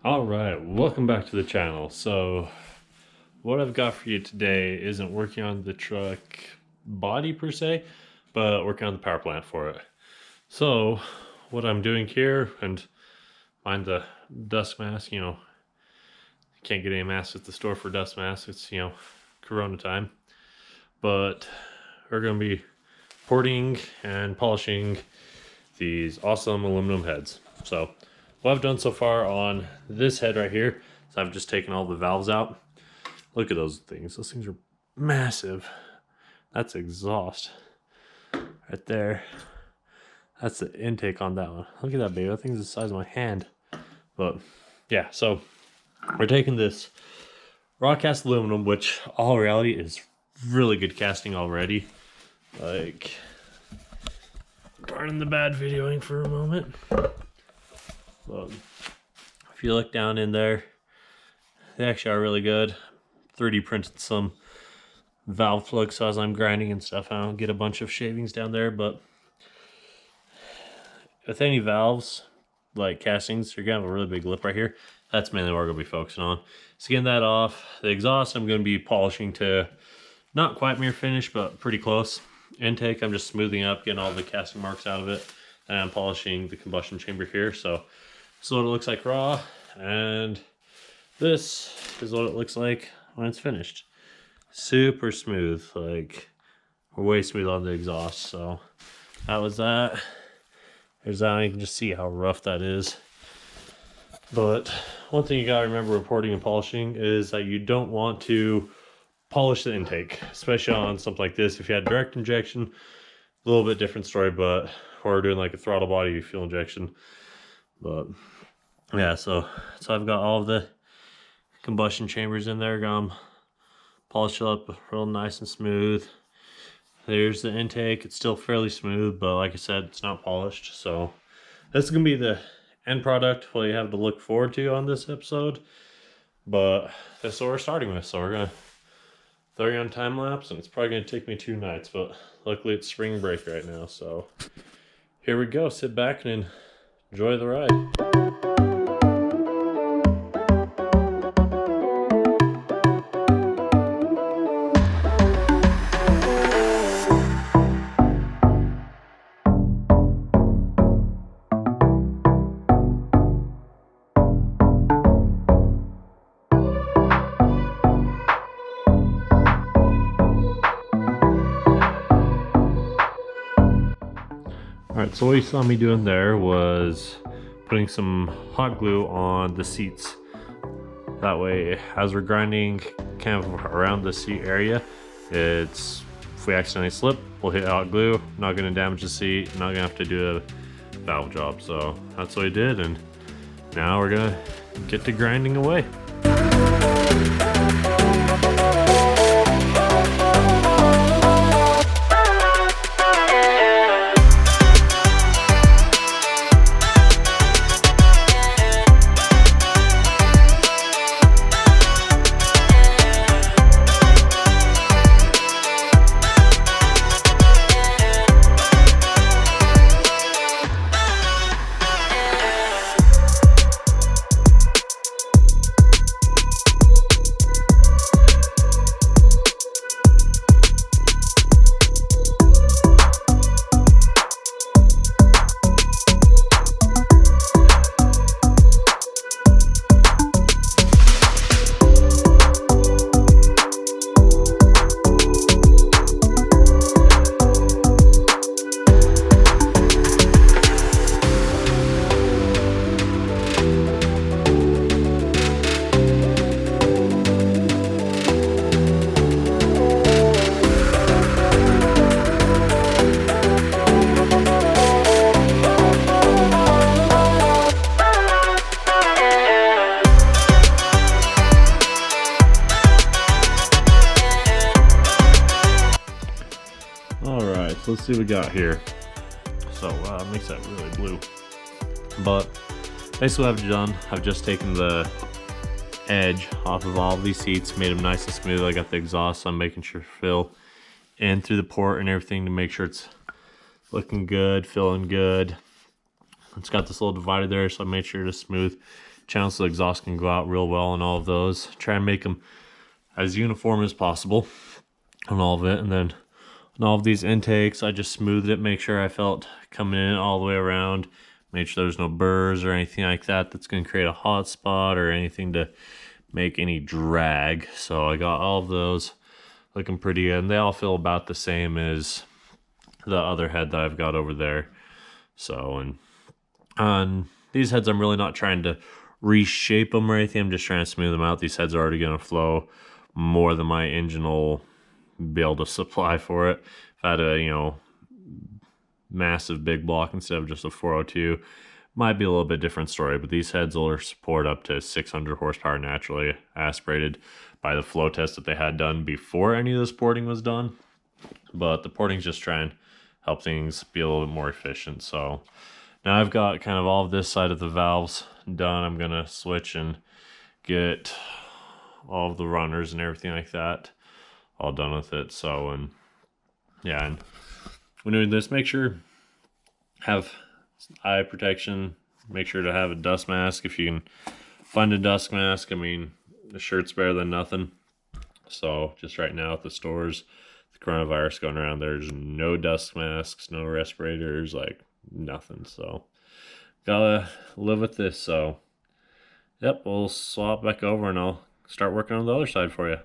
All right, welcome back to the channel. So what I've got for you today isn't working on the truck body per se, but working on the power plant for it. So what I'm doing here, and mind the dust mask, can't get any masks at the store for dust masks. It's, Corona time. But we're going to be porting and polishing these awesome aluminum heads. So what I've done so far on this head right here is I've just taken all the valves out. Look at those things. Those things are massive. That's exhaust right there. That's the intake on that one. Look at that baby. That thing's the size of my hand. But yeah, so we're taking this raw cast aluminum, which all reality is really good casting already. Like, pardon the bad videoing for a moment. But if you look down in there, they actually are really good. 3D printed some valve plugs, so as I'm grinding and stuff, I don't get a bunch of shavings down there. But with any valves, like castings, you're gonna have a really big lip right here. That's mainly what we're gonna be focusing on. So getting that off. The exhaust, I'm gonna be polishing to not quite mirror finish, but pretty close. Intake, I'm just smoothing up, getting all the casting marks out of it. And I'm polishing the combustion chamber here. So this is what it looks like raw, and this is what it looks like when it's finished. Super smooth, like way smooth on the exhaust. So that was that. There's that. You can just see how rough that is. But one thing you gotta remember reporting and polishing is that you don't want to polish the intake, especially on something like this. If you had direct injection, a little bit different story, but or doing like a throttle body fuel injection. But yeah, so I've got all of the combustion chambers in there, got them polished up real nice and smooth. There's the intake. It's still fairly smooth, but like I said, it's not polished. So this is gonna be the end product, what you have to look forward to on this episode. But that's what we're starting with. So we're gonna throw you on time lapse, and it's probably gonna take me 2 nights, but luckily it's spring break right now. So here we go. Sit back and enjoy the ride. Alright, so what you saw me doing there was putting some hot glue on the seats. That way, as we're grinding kind of around the seat area, if we accidentally slip, we'll hit hot glue, not going to damage the seat, not going to have to do a valve job. So that's what we did, and now we're going to get to grinding away. Alright, so let's see what we got here. So, wow, it makes that really blue. But basically what I've done, I've just taken the edge off of all of these seats, made them nice and smooth. I got the exhaust, so I'm making sure to fill in through the port and everything to make sure it's looking good, feeling good. It's got this little divider there, so I made sure to smooth channels so the exhaust can go out real well on all of those. Try and make them as uniform as possible on all of it. And then on all of these intakes, I just smoothed it, make sure I felt coming in all the way around, make sure there's no burrs or anything like that that's going to create a hot spot or anything to make any drag. So I got all of those looking pretty good, and they all feel about the same as the other head that I've got over there. So, and on these heads, I'm really not trying to reshape them or anything. I'm just trying to smooth them out. These heads are already going to flow more than my engine will be able to supply for it. If I had a, you know, massive big block instead of just a 402, might be a little bit different story, but these heads will support up to 600 horsepower naturally aspirated by the flow test that they had done before any of this porting was done. But the porting's just trying to help things be a little bit more efficient. So now I've got kind of all of this side of the valves done. I'm gonna switch and get all of the runners and everything like that all done with it. So, and yeah, and when doing this, make sure have eye protection, make sure to have a dust mask if you can find a dust mask. I mean, the shirt's better than nothing. So just right now at the stores, the coronavirus going around, there's no dust masks, no respirators, like nothing. So gotta live with this. So yep, we'll swap back over and I'll start working on the other side for you.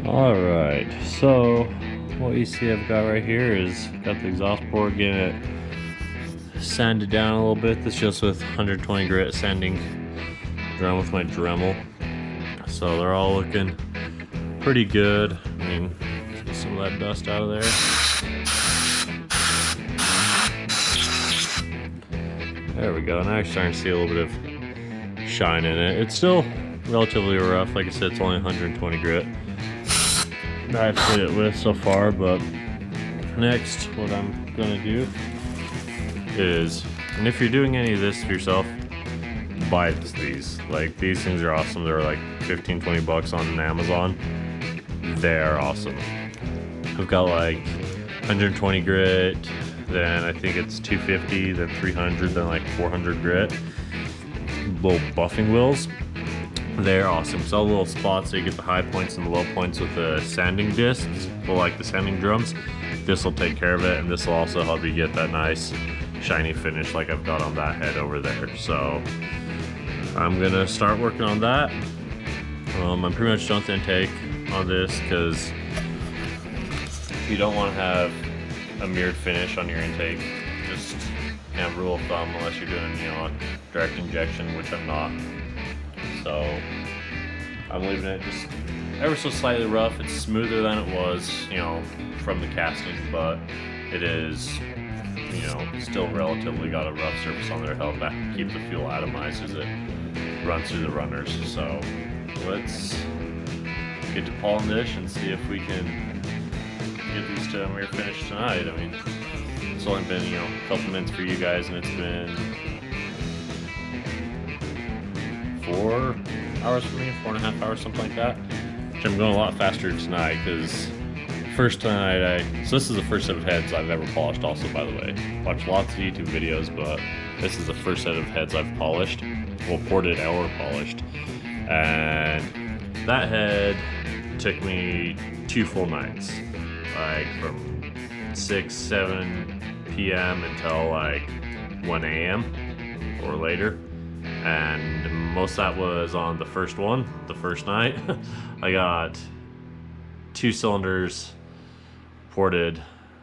Alright, so what you see I've got right here is got the exhaust port, getting it sanded down a little bit. This just with 120 grit sanding drum with my Dremel. So they're all looking pretty good. I mean, get some of that dust out of there. There we go. Now you're starting to see a little bit of shine in it. It's still relatively rough. Like I said, it's only 120 grit that I've played it with so far, but next what I'm gonna do is, and if you're doing any of this for yourself, buy these. Like, these things are awesome. They're like 15-20 bucks on Amazon. They're awesome. I've got like 120 grit, then I think it's 250, then 300, then like 400 grit little buffing wheels. They're awesome. So all the little spots, so you get the high points and the low points with the sanding discs, or like the sanding drums. This will take care of it, and this will also help you get that nice shiny finish like I've got on that head over there. So I'm gonna start working on that. I'm pretty much done with the intake on this because you don't want to have a mirrored finish on your intake. Just kind of rule of thumb, unless you're doing, you know, direct injection, which I'm not. So I'm leaving it just ever so slightly rough. It's smoother than it was, you know, from the casting, but it is, you know, still relatively got a rough surface on there to help keep the fuel atomized as it runs through the runners. So let's get to polish and see if we can get these to a mirror finish tonight. I mean, it's only been, you know, a couple minutes for you guys, and it's been 4 hours for me, 4.5 hours, something like that. Which I'm going a lot faster tonight because first tonight so this is the first set of heads I've ever polished also, by the way. Watched lots of YouTube videos, but this is the first set of heads I've polished. Well, ported or polished. And that head took me 2 full nights. Like from 6, 7 p.m. until like 1 a.m. or later. And most of that was on the first one, the first night. I got 2 cylinders ported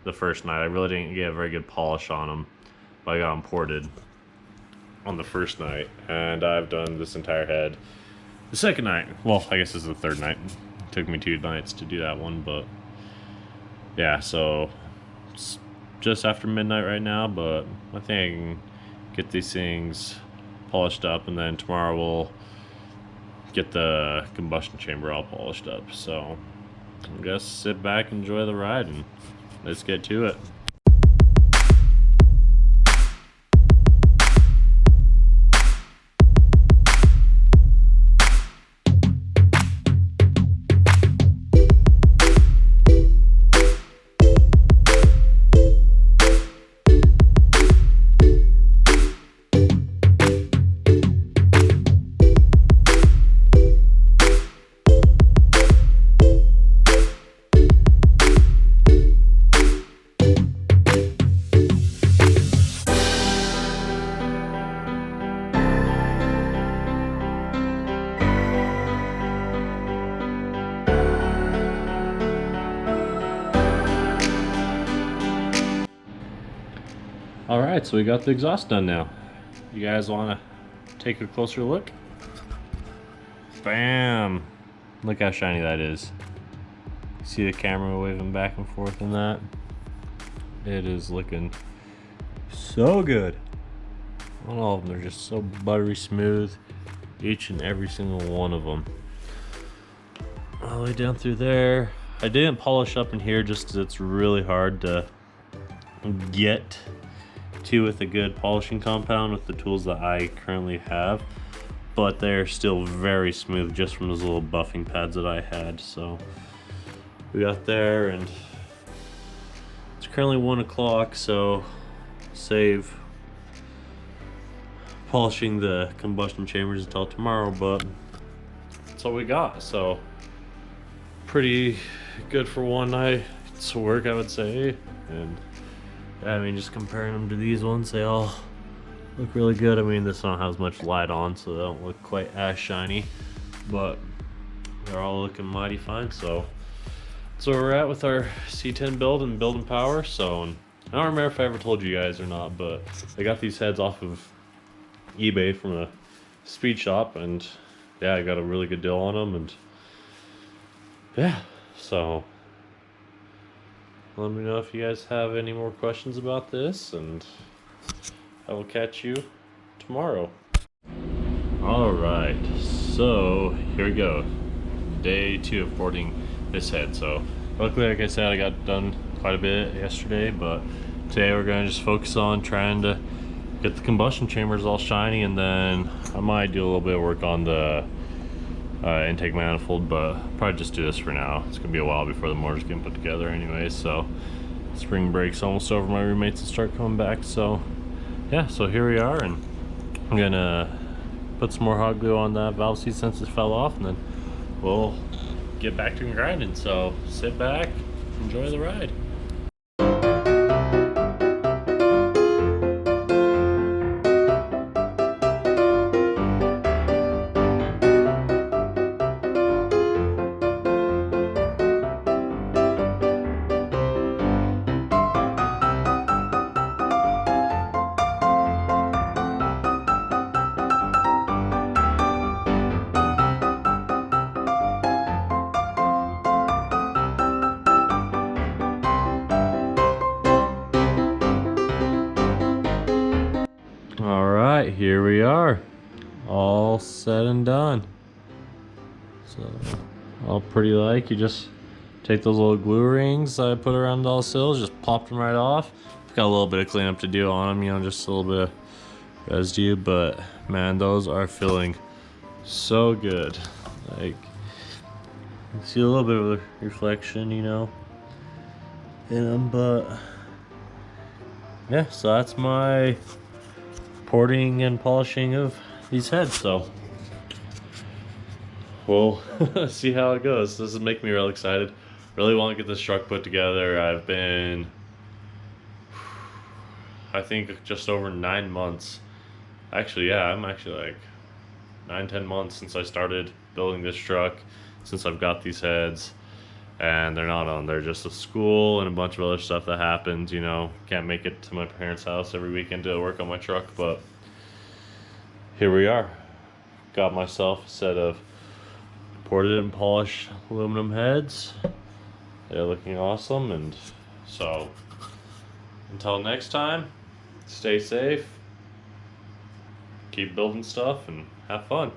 the first night. I really didn't get a very good polish on them, but I got them ported on the first night. And I've done this entire head the second night. Well, I guess this is the third night. It took me 2 nights to do that one, but yeah, so it's just after midnight right now, but I think I can get these things polished up, and then tomorrow we'll get the combustion chamber all polished up. So I guess sit back, enjoy the ride, and let's get to it. All right, so we got the exhaust done now. You guys want to take a closer look? Bam! Look how shiny that is. See the camera waving back and forth in that? It is looking so good. On all of them, they're just so buttery smooth. Each and every single one of them. All the way down through there. I didn't polish up in here just because it's really hard to get to with a good polishing compound with the tools that I currently have. But they're still very smooth just from those little buffing pads that I had. So we got there, and it's currently 1 o'clock, so save polishing the combustion chambers until tomorrow, but that's all we got. So pretty good for one night's work, I would say. And I mean, just comparing them to these ones, they all look really good. I mean, this one has much light on, so they don't look quite as shiny, but they're all looking mighty fine. So that's where we're at with our C10 build and building power. So, and I don't remember if I ever told you guys or not, but I got these heads off of eBay from a speed shop, and yeah, I got a really good deal on them. And yeah, so let me know if you guys have any more questions about this, and I will catch you tomorrow. All right, so here we go. Day 2 of porting this head. So luckily, like I said, I got done quite a bit yesterday, but today we're gonna just focus on trying to get the combustion chambers all shiny, and then I might do a little bit of work on the intake manifold, but probably just do this for now. It's gonna be a while before the motor's getting put together anyway, so spring break's almost over. My roommates will start coming back, so yeah, so here we are, and I'm gonna put some more hot glue on that valve seat since it fell off, and then we'll get back to grinding. So sit back, enjoy the ride. All right, here we are, all said and done. So all pretty like. You just take those little glue rings I put around all the sills, just pop them right off. Got a little bit of cleanup to do on them, you know, just a little bit of residue, but man, those are feeling so good. Like, you see a little bit of a reflection, you know, in them, but yeah, so that's my porting and polishing of these heads. So we'll see how it goes. This is making me real excited. Really want to get this truck put together. I've been, I think, just over 9 months. Actually, yeah, I'm actually like 9-10 months since I started building this truck, since I've got these heads. And they're not on, they're just a school and a bunch of other stuff that happens, you know. Can't make it to my parents' house every weekend to work on my truck, but here we are. Got myself a set of ported and polished aluminum heads. They're looking awesome, and so until next time, stay safe, keep building stuff, and have fun.